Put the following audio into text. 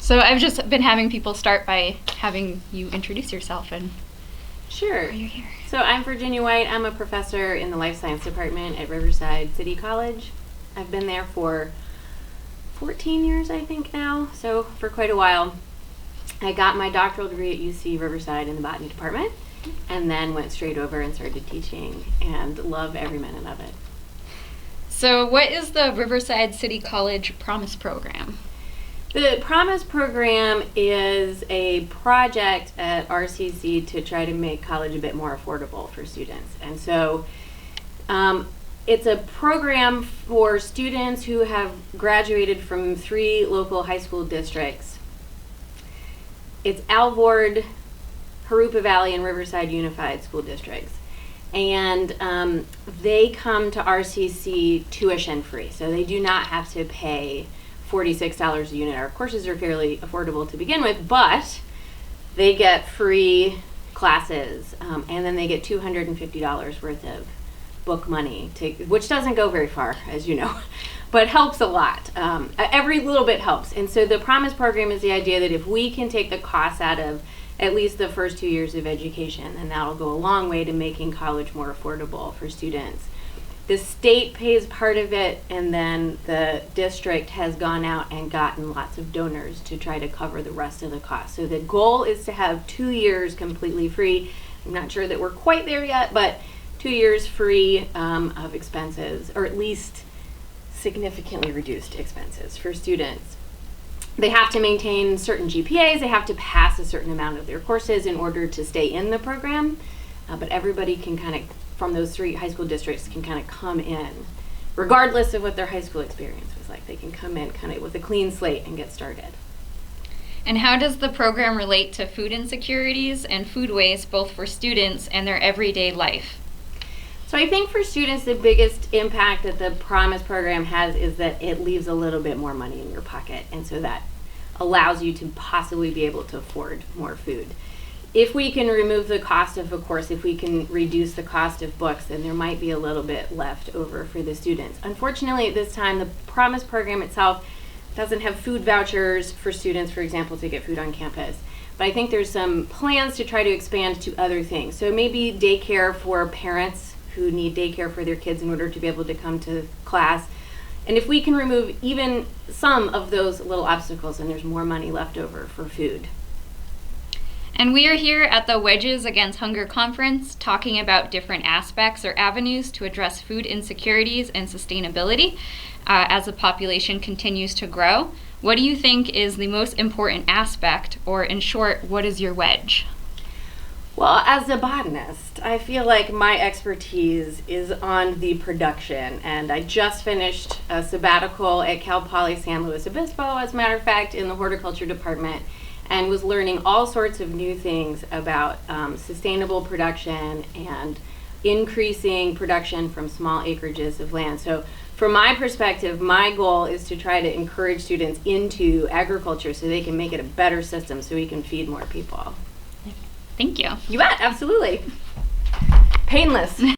So I've just been having people start by having you introduce yourself and Sure. why you're here. So I'm Virginia White. I'm a professor in the Life Science Department at Riverside City College. I've been there for 14 years, I think now, so for quite a while. I got my doctoral degree at UC Riverside in the botany department, and then went straight over and started teaching, and love every minute of it. So what is the Riverside City College Promise Program? The Promise program is a project at RCC to try to make college a bit more affordable for students. And so it's a program for students who have graduated from 3 local high school districts. It's Alvord, Jurupa Valley, and Riverside Unified School Districts. And they come to RCC tuition free, so they do not have to pay $46 a unit. Our courses are fairly affordable to begin with, but they get free classes, and then they get $250 worth of book money, which doesn't go very far, as you know, but helps a lot. Every little bit helps. And so the Promise program is the idea that if we can take the costs out of at least the first 2 years of education, then that'll go a long way to making college more affordable for students. The state pays part of it, and then the district has gone out and gotten lots of donors to try to cover the rest of the cost. So the goal is to have 2 years completely free. I'm not sure that we're quite there yet, but 2 years free of expenses, or at least significantly reduced expenses for students. They have to maintain certain GPAs, they have to pass a certain amount of their courses in order to stay in the program, but everybody can kind of, from those 3 high school districts, can kind of come in, regardless of what their high school experience was like. They can come in kind of with a clean slate and get started. And how does the program relate to food insecurities and food waste, both for students and their everyday life? So I think for students, the biggest impact that the Promise program has is that it leaves a little bit more money in your pocket, and so that allows you to possibly be able to afford more food. If we can remove the cost of a course, if we can reduce the cost of books, then there might be a little bit left over for the students. Unfortunately, at this time, the Promise program itself doesn't have food vouchers for students, for example, to get food on campus. But I think there's some plans to try to expand to other things. So maybe daycare for parents who need daycare for their kids in order to be able to come to class. And if we can remove even some of those little obstacles, then there's more money left over for food. And we are here at the Wedges Against Hunger Conference talking about different aspects or avenues to address food insecurities and sustainability as the population continues to grow. What do you think is the most important aspect, or in short, what is your wedge? Well, as a botanist, I feel like my expertise is on the production, and I just finished a sabbatical at Cal Poly San Luis Obispo, as a matter of fact, in the horticulture department, and was learning all sorts of new things about sustainable production and increasing production from small acreages of land. So from my perspective, my goal is to try to encourage students into agriculture so they can make it a better system so we can feed more people. Thank you. You bet, absolutely. Painless.